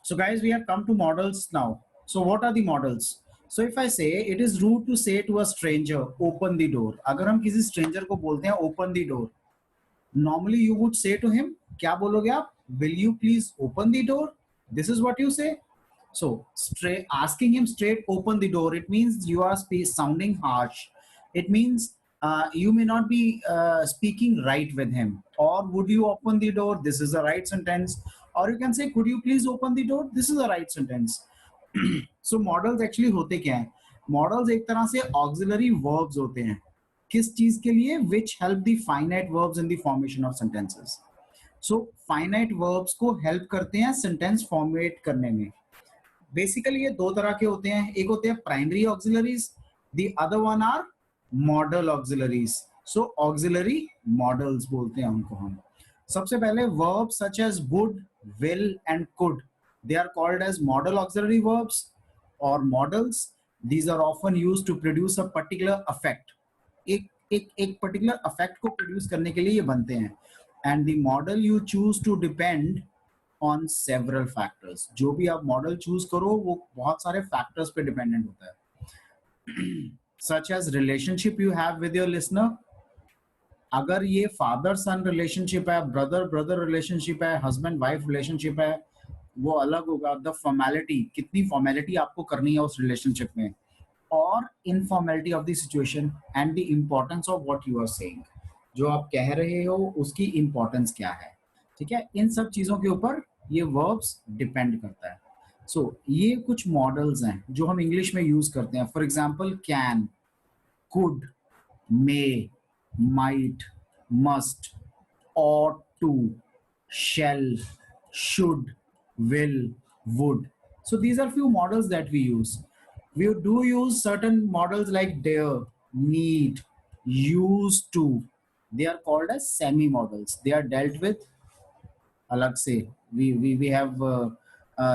So guys, we have come to models now. So what are the models? So if I say it is rude to say to a stranger, open the door. अगर हम किसी stranger को बोलते हैं open the door, normally you would say to him, क्या बोलोगे आप? Will you please open the door? This is what you say. So straight asking him straight open the door, it means you are sounding harsh. It means you may not be speaking right with him. Or would you open the door? This is the right sentence. Or you can say could you please open the door? This is the right sentence. So models actually होते क्या हैं? Models एक तरह से auxiliary verbs होते हैं. किस चीज के लिए? Which help the finite verbs in the formation of sentences. So finite verbs को help करते हैं sentence formate करने में. बेसिकली ये दो तरह के होते हैं. एक होते हैं primary auxiliaries, the other one are modal auxiliaries. So auxiliary modals बोलते हैं उनको हम. सबसे पहले verb such as would, will and could, they are called as modal auxiliary verbs और modals. These are often used to produce a particular effect. एक particular effect को produce करने के लिए ये बनते हैं. And the modal you choose to depend on several factors. जो भी आप मॉडल चूज करो वो बहुत सारे फैक्टर्स पे डिपेंडेंट होता है. Such as relationship you have with your listener. अगर ये फादर सन रिलेशनशिप है, ब्रदर ब्रदर रिलेशनशिप है, हस्बैंड वाइफ रिलेशनशिप है, वो अलग होगा. द फॉर्मेलिटी, कितनी फॉर्मेलिटी आपको करनी है उस रिलेशनशिप में, और informality of the situation and the importance of what you are saying. जो आप कह रहे हो उसकी इम्पोर्टेंस क्या है. ठीक है, इन सब चीजों के ऊपर ये वर्ब्स डिपेंड करता है. सो ये कुछ मॉडल्स हैं जो हम इंग्लिश में यूज करते हैं. For example can, could, may, might, must, ought to, shall, should, will, would. So these are few models that we use. We do use certain models like dare, need, used to. They are called as semi models. They are dealt with अलग से. We have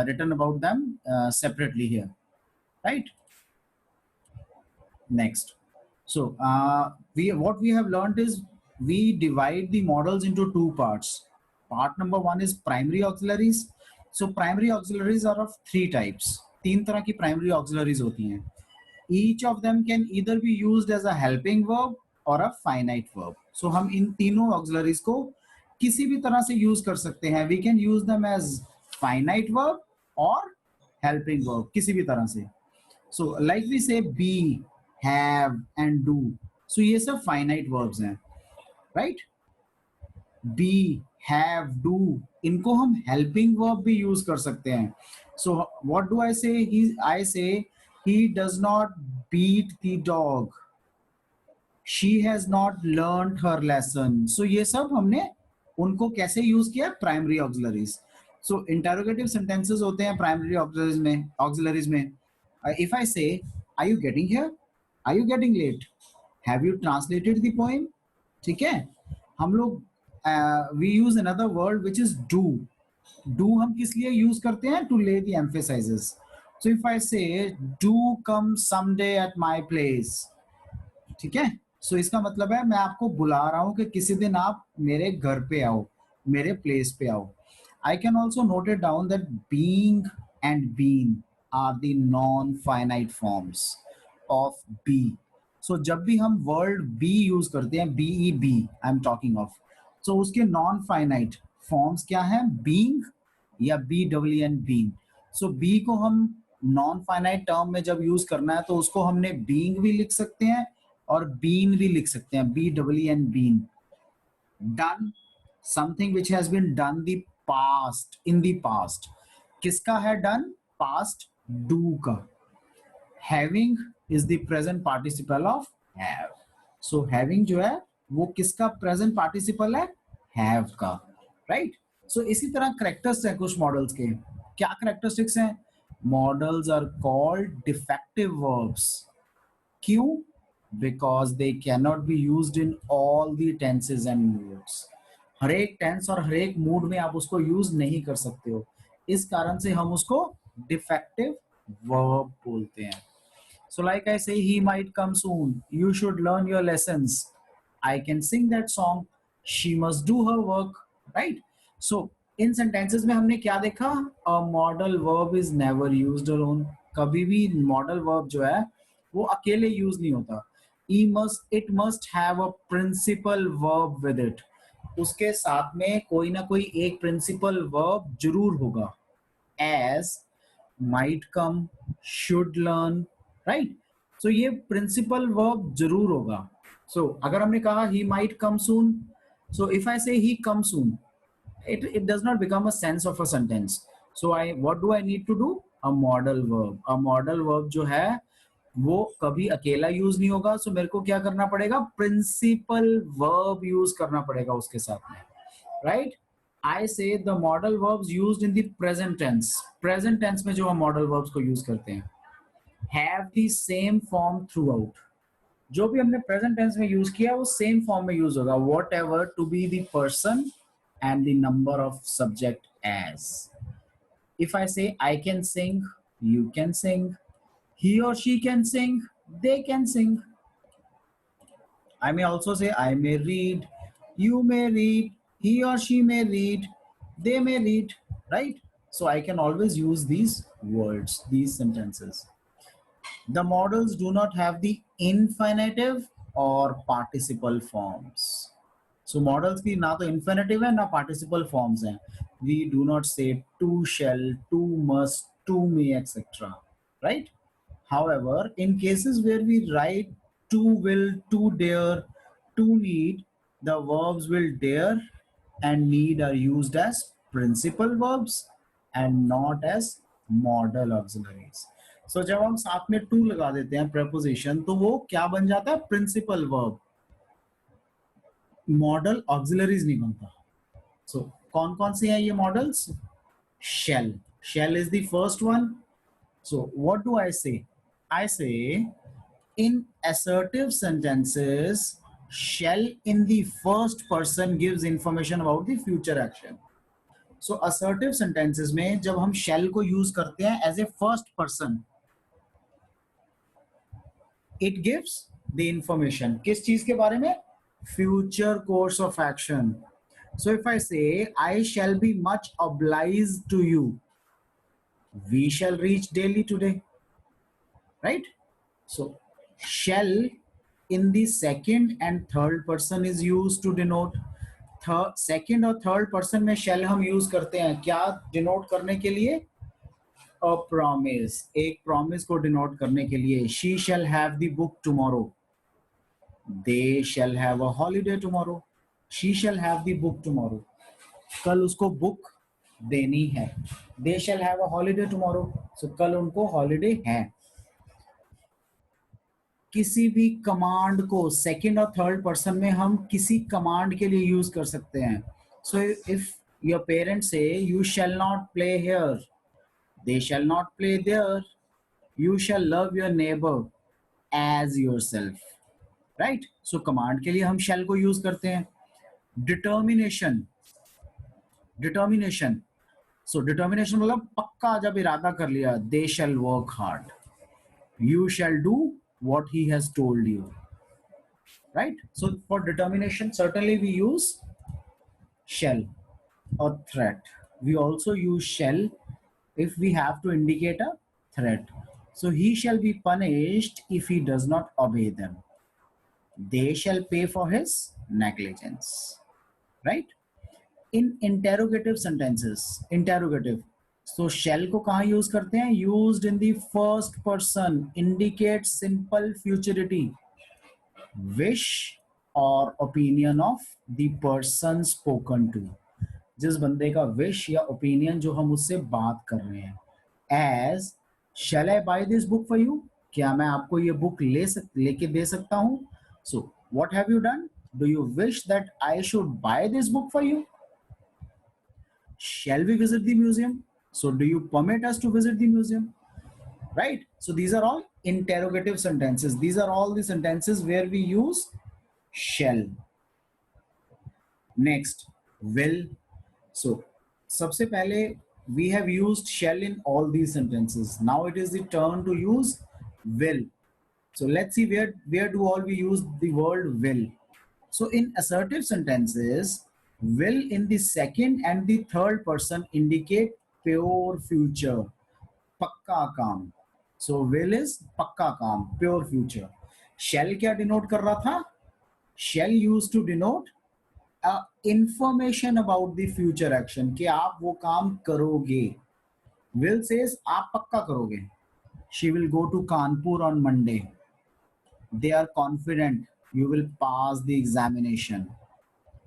written about them separately here, right? Next. So what we have learned is we divide the models into two parts. Part number one is primary auxiliaries. So primary auxiliaries are of three types. तीन तरह की primary auxiliaries होती हैं. Each of them can either be used as a helping verb or a finite verb. So हम इन तीनों auxiliaries को किसी भी तरह से यूज कर सकते हैं. We can use them as finite verb और हेल्पिंग वर्ब, किसी भी तरह से. So like we say be, have and do. So ये सब फाइनाइट वर्ब्स हैं, राइट? बी, हैव, डू, इनको हम हेल्पिंग वर्ब भी यूज कर सकते हैं. So what do I say? I say he does not beat the dog, she has not learned her lesson. So ये सब हमने उनको कैसे यूज किया? Primary auxiliaries. So interrogative sentences होते हैं प्राइमरी ऑक्सिलरीज में. If I say are you getting here, are you getting late, have you translated the poem. ठीक है, हम लोग we use another word which is do. Do हम किस लिए यूज करते हैं? टू ले the emphasizes. So if I say do come someday at my place. ठीक है, सो इसका मतलब है मैं आपको बुला रहा हूं कि किसी दिन आप मेरे घर पे आओ, मेरे प्लेस पे आओ. I can also note it down that being and been are the non finite forms of be. So जब भी हम वर्ड बी यूज करते हैं, B E be I am talking of, so उसके नॉन फाइनाइट फॉर्म्स क्या है? Being या B W N being. So be को हम नॉन फाइनाइट टर्म में जब यूज करना है तो उसको हमने बीइंग भी लिख सकते हैं और बीन भी लिख सकते हैं, B W N been. Done, something which has been done the past, in the past. किसका है डन? पास्ट, डू का. Having is the present participle of have. So having जो है वो किसका प्रेजेंट पार्टिसिपल है? हैव का, राइट? सो इसी तरह करेक्टर्स हैं कुछ मॉडल्स के. क्या करेक्टरिस्टिक्स हैं? Modals are called defective verbs. क्यों? Because they cannot be used in all the tenses and moods. हर एक टेंस और हर एक मूड में आप उसको यूज नहीं कर सकते हो. इस कारण से हम उसको डिफेक्टिव वर्ब बोलते हैं. So like I say, he might come soon. You should learn your lessons. I can sing that song. She must do her work, right? So in sentences में हमने क्या देखा, a modal verb is never used alone. कभी भी modal verb जो है वो अकेले यूज नहीं होता। It must have a principal verb with it, उसके साथ में कोई ना कोई एक प्रिंसिपल वर्ब जरूर होगा। As, might come, should learn, right. So ये प्रिंसिपल वर्ब जरूर होगा। सो अगर हमने कहा he might come soon, so if I say he comes soon, it does not become a sense of a sentence. So what do I need to do? A modal verb. A modal verb जो है वो कभी अकेला use नहीं होगा। सो मेरे को क्या करना पड़ेगा, प्रिंसिपल वर्ब यूज करना पड़ेगा उसके साथ में, right. I say the modal verbs used in the present tense. Present tense में जो हम मॉडल वर्ब्स को यूज करते हैं have the same form throughout. जो भी हमने प्रेजेंट टेंस में यूज किया वो सेम फॉर्म में यूज होगा, whatever to be the person and the number of subject as. If I say I can sing, you can sing, he or she can sing, they can sing. I may also say I may read, you may read, he or she may read, they may read, right? So I can always use these words, these sentences. The models do not have the infinitive or participle forms. So models की ना तो infinitive है ना participle forms हैं. We do not say to shall, to must, to may, etc. Right? However, in cases where we write to will, to dare, to need, the verbs will dare and need are used as principal verbs and not as modal auxiliaries. So जब हम साथ में to लगा देते हैं preposition तो वो क्या बन जाता है, principal verb, modal auxiliaries नहीं बनता. So कौन कौन से हैं ये models? Shall. Shall is the first one. So what do I say? I say in assertive sentences, shall in the first person gives information about the future action. So assertive sentences में जब हम shall को use करते हैं as a first person, it gives the information किस चीज के बारे में, future course of action. So if I say I shall be much obliged to you, we shall reach daily today, right? So shall in the second and third person is used to denote. Second और third person में shall हम use करते हैं क्या denote करने के लिए, a promise, एक प्रॉमिस को डिनोट करने के लिए. She shall have the book tomorrow, they shall have a holiday tomorrow. She shall have the book tomorrow, कल उसको बुक देनी है. they shall have a holiday tomorrow, so कल उनको हॉलीडे है. किसी भी कमांड को सेकंड और थर्ड पर्सन में हम किसी कमांड के लिए यूज कर सकते हैं. So if your parents say you shall not play here, they shall not play there. You shall love your neighbour as yourself, right. So command के लिए हम शैल को यूज करते हैं. डिटर्मिनेशन, डिटर्मिनेशन, सो डिटर्मिनेशन मतलब पक्का जब इरादा कर लिया, they shall work hard, you shall do what he has told you, right? So for determination certainly we use shall. Or threat, we also use shall if we have to indicate a threat. So he shall be punished if he does not obey them, they shall pay for his negligence, right? In interrogative sentences, interrogative, so shall को कहाँ use करते हैं, used in the first person, indicates simple futurity, wish or opinion of the person spoken to, जिस बंदे का wish या opinion जो हम उससे बात कर रहे हैं. As shall I buy this book for you, क्या मैं आपको ये बुक लेके दे सकता हूँ. So what have you done, do you wish that I should buy this book for you. Shall we visit the museum, so do you permit us to visit the museum, right? So these are all interrogative sentences. These are all the sentences where we use shall. Next, will. So सबसे पहले we have used shall in all these sentences. Now it is the turn to use will. So let's see where do all we use the word will. So in assertive sentences will in the second and the third person indicate pure future, पक्का काम. So will is पक्का काम, pure future. Shall क्या denote कर रहा था? Shall used to denote information about the future action, कि आप वो काम करोगे. Will says आप पक्का करोगे. She will go to Kanpur on Monday. They are confident you will pass the examination,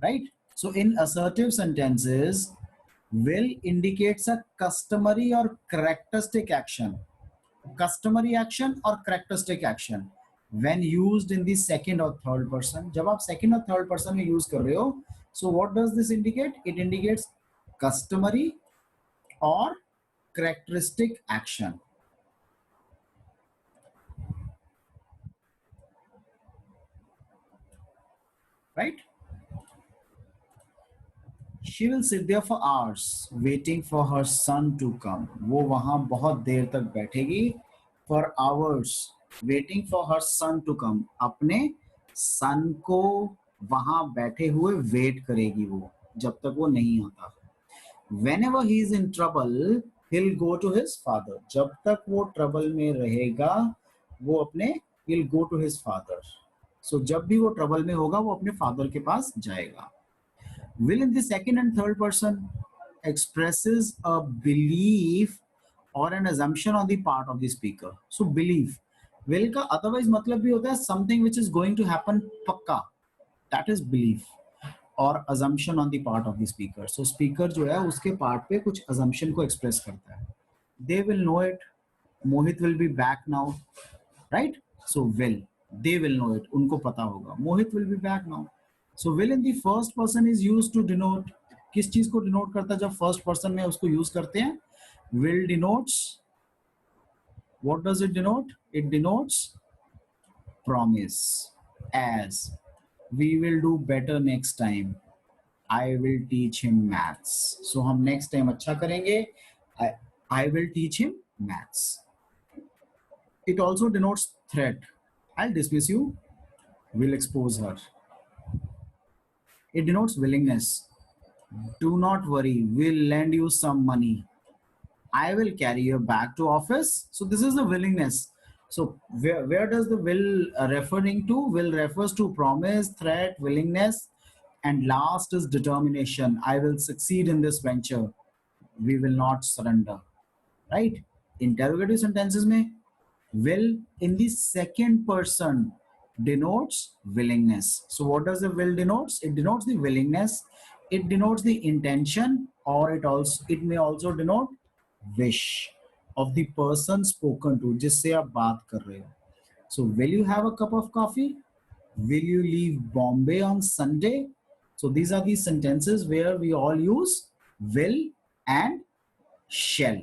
right? So in assertive sentences, will indicates a customary or characteristic action. Customary action or characteristic action when used in the second or third person. जब आप second or third person में use कर रहे हो, so what does this indicate? It indicates customary or characteristic action, right? She will sit there for hours waiting for her son to come. वो वहाँ बहुत देर तक बैठेगी. For hours waiting for her son to come. अपने son को वहाँ बैठे हुए wait करेगी वो जब तक वो नहीं आता. Whenever he is in trouble, he'll go to his father. जब तक वो trouble में रहेगा, वो अपने he'll go to his father. So जब भी वो trouble में होगा, वो अपने father के पास जाएगा. Will in the second and third person expresses a belief or an assumption on the part of the speaker. So belief. Will का otherwise मतलब भी होता है something which is going to happen पक्का. That is belief or assumption on the part of the speaker. So speaker जो है उसके part पे कुछ assumption को express करता है. They will know it. Mohit will be back now, right? So will, they will know it. उनको पता होगा. Mohit will be back now. So will in the first person is used to denote. किस चीज को denote करता है जब first person में उसको use करते हैं? Will denotes. What does it denote? It denotes promise. As we will do better next time. I will teach him maths. So हम next time अच्छा करेंगे. I will teach him maths. It also denotes threat. I'll dismiss you. Will expose her. It denotes willingness. Do not worry, we'll lend you some money. I will carry you back to office. So this is the willingness. So where does the will referring to? Will refers to promise, threat, willingness, and last is determination. I will succeed in this venture. We will not surrender. Right? Interrogative sentences में will in the second person denotes willingness. So what does the will denotes? It denotes the willingness. It denotes the intention, or it may also denote wish of the person spoken to, जिससे आप बात कर रहे हो. So will you have a cup of coffee? Will you leave Bombay on Sunday? So these are the sentences where we all use will and shall.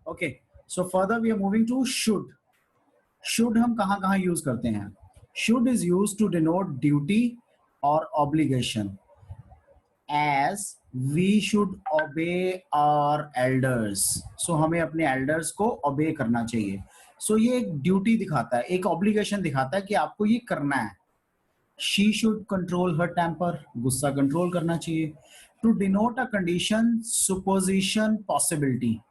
Okay, so further we are moving to should. Should हम कहाँ कहाँ use करते हैं? Should is used to denote duty or obligation. As we should obey our elders. So हमें अपने elders को obey करना चाहिए. So ये एक duty दिखाता है, एक obligation दिखाता है कि आपको ये करना है. She should control her temper. गुस्सा control करना चाहिए. To denote a condition, supposition, possibility.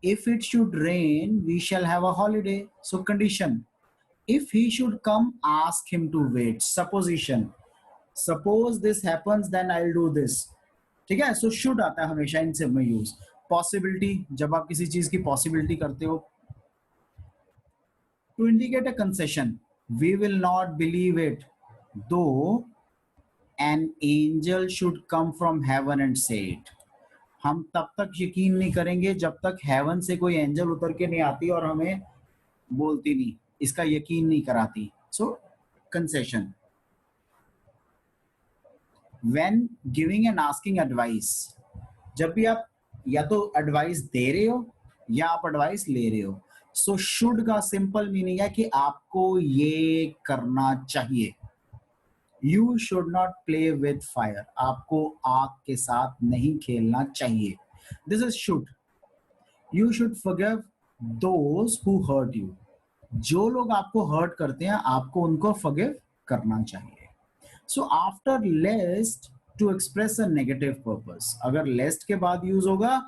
If it should rain, we shall have a holiday. So condition. If he should come, ask him to wait. Supposition. Suppose this happens, then I'll do this. ठीक है. So should आता है हमेशा इन सब में use. Possibility. जब आप किसी चीज की possibility करते हो. To indicate a concession. We will not believe it, though an angel should come from heaven and say it. हम तब तक यकीन नहीं करेंगे जब तक हेवन से कोई एंजल उतर के नहीं आती और हमें बोलती नहीं, इसका यकीन नहीं कराती. So concession. When giving and asking advice, जब भी आप या तो एडवाइस दे रहे हो या आप एडवाइस ले रहे हो. सो शुड का सिंपल मीनिंग है कि आपको ये करना चाहिए. You should not play with fire. आपको आग के साथ नहीं खेलना चाहिए. This is should. You should forgive those who hurt you. जो लोग आपको हर्ट करते हैं आपको उनको फॉरगिव करना चाहिए. So after lest to express a negative purpose, अगर लेस्ट के बाद यूज होगा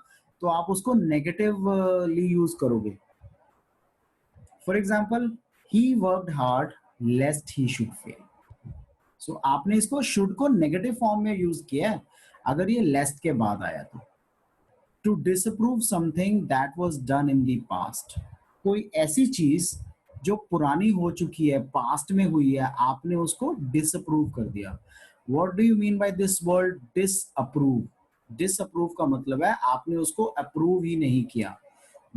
तो आप उसको नेगेटिवली यूज करोगे. For example, he worked hard lest he should fail. So आपने इसको शुड को नेगेटिव फॉर्म में यूज किया है अगर ये लेस्ट के बाद आया तो. To disapprove something that was done in the past, कोई ऐसी चीज जो पुरानी हो चुकी है, पास्ट में हुई है, आपने उसको डिसअप्रूव कर दिया. What do you mean by this word disapprove? Disapprove का मतलब है आपने उसको अप्रूव ही नहीं किया.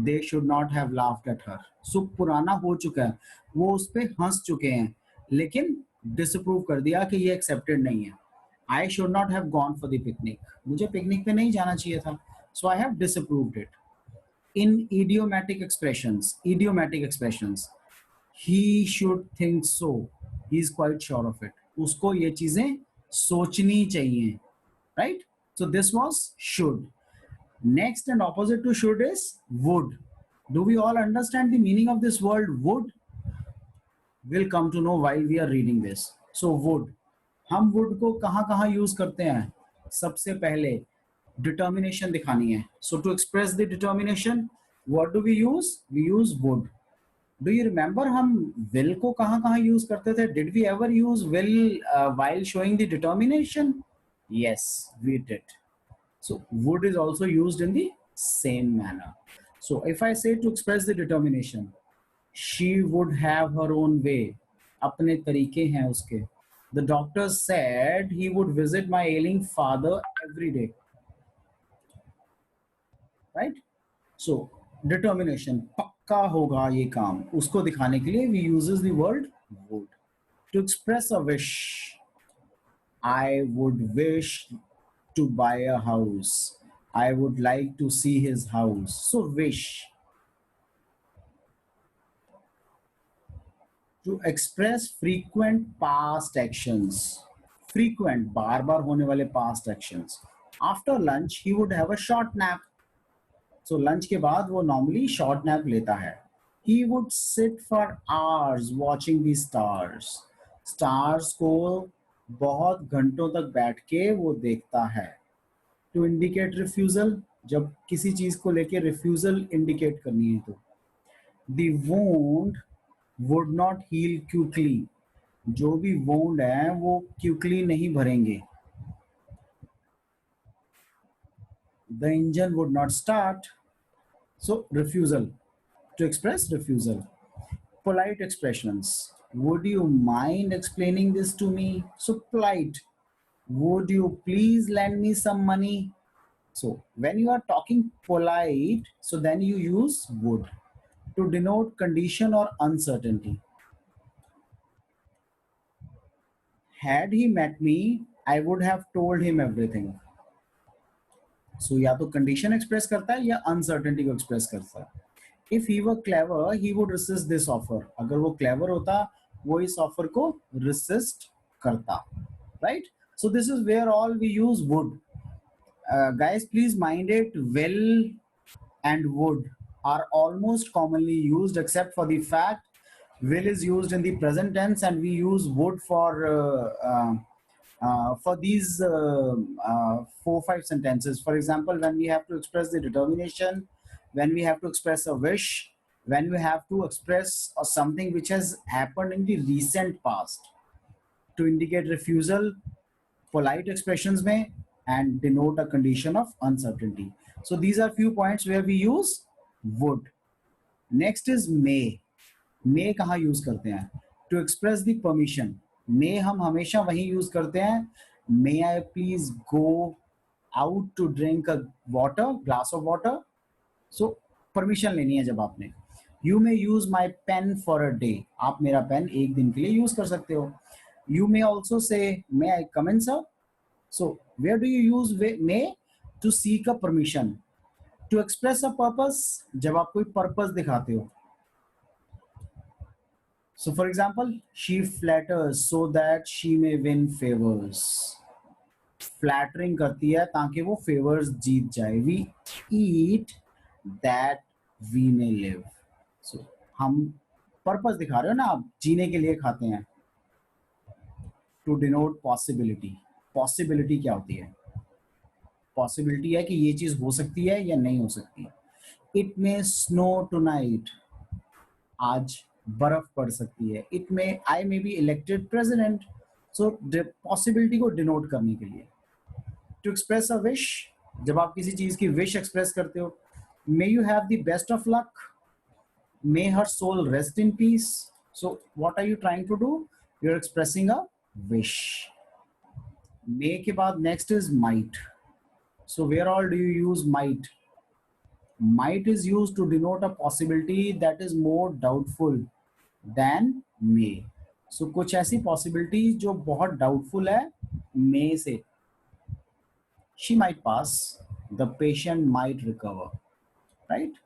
They should not have laughed at her. So पुराना हो चुका है, वो उस पे हंस चुके हैं, लेकिन डिसअप्रूव कर दिया कि ये एक्सेप्टेड नहीं है. I should not have gone for the picnic, मुझे पिकनिक पे नहीं जाना चाहिए था. So I have disapproved it. In idiomatic expressions, he should think so, he is quite sure of it, उसको ये चीजें सोचनी चाहिए, right? So this was should. Next and opposite to should is would. Do we all understand the meaning of this word would? We'll come to know while we are reading this. So would, हम would को कहाँ कहाँ use करते हैं? सबसे पहले determination दिखानी है. So to express the determination, what do we use? We use would. Do you remember हम will को कहाँ कहाँ यूज करते थे? Did we ever use will while showing the determination? Yes, we did. So would is also used in the same manner. So if I say to express the determination, she would have her own way. अपने तरीके हैं उसके. The doctor said he would visit my ailing father every day. Right? So determination, पक्का होगा ये काम, उसको दिखाने के लिए we uses the word would. To express a wish, I would wish to buy a house. I would like to see his house. So wish. To express frequent past actions. Frequent, बार बार होने वाले past actions. After lunch, he would have a short nap. So lunch के बाद वो normally short nap लेता है. He would sit for hours watching the stars. Stars को बहुत घंटों तक बैठ के वो देखता है. To indicate refusal, जब किसी चीज को लेके refusal indicate करनी है तो. The wound would not heal quickly. जो भी wound है वो quickly नहीं भरेंगे. The engine would not start. So refusal, to express refusal. Polite expressions. Would you mind explaining this to me? So polite. Would you please lend me some money? So when you are talking polite, so then you use would to denote condition or uncertainty. Had he met me, I would have told him everything. So या तो condition express करता है या uncertainty को express करता है. If he were clever, he would resist this offer. अगर वो clever होता, वो इस offer को resist करता, right? So this is where all we use would. Guys, please mind it, will and would are almost commonly used except for the fact will is used in the present tense and we use would for these 4-5 sentences. For example, when we have to express the determination, when we have to express a wish, when we have to express something which has happened in the recent past, to indicate refusal, polite expressions may, and denote a condition of uncertainty. So these are few points where we use would. Next is may. May कहाँ use करते हैं? To express the permission. May हम हमेशा वहीं use करते हैं. May I please go out to drink a glass of water? So permission लेनी है जब आपने. You may use my pen for a day. आप मेरा पेन एक दिन के लिए use कर सकते हो. You may also say, may I come in, sir? So where do you use may? To seek a permission. To express a purpose, जब आप कोई purpose दिखाते हो. So for example, she flatters so that she may win favors. Flattering करती है ताकि वो favors जीत जाए. We eat that we may live. So हम पर्पस दिखा रहे हो ना, आप जीने के लिए खाते हैं। टू डिनोट पॉसिबिलिटी, पॉसिबिलिटी क्या होती है? पॉसिबिलिटी है कि ये चीज हो सकती है या नहीं हो सकती। इट मे स्नो टुनाइट, आज बर्फ पड़ सकती है। It may, I may be elected president. So possibility को डिनोट करने के लिए। टू एक्सप्रेस अ विश, जब आप किसी चीज की विश एक्सप्रेस करते हो, may you have the best of luck, may her soul rest in peace. So what are you trying to do? You are expressing a wish. May के बाद next is might. So where all do you use might? Might is used to denote a possibility that is more doubtful than may. So कुछ ऐसी possibility जो बहुत doubtful है, may से, she might pass, the patient might recover, right?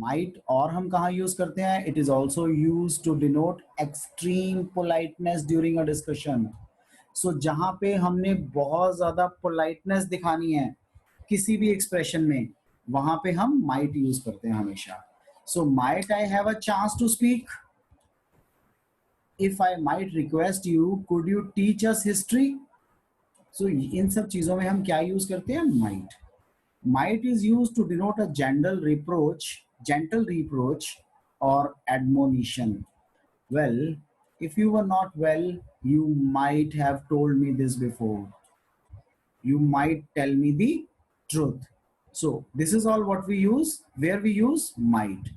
Might और हम कहाँ use करते हैं? It is also used to denote extreme politeness during a discussion. So जहाँ पे हमने बहुत ज़्यादा पोलाइटनेस दिखानी है किसी भी एक्सप्रेशन में, वहां पे हम माइट यूज करते हैं हमेशा। So might I have a chance to speak, if I might request you, could you teach us history. So इन सब चीजों में हम क्या यूज करते हैं? Might. Might is use to denote a gentle reproach और admonition. Well, if you were not well, you might have told me this before. You might tell me the truth. So this is all what we use, where we use might.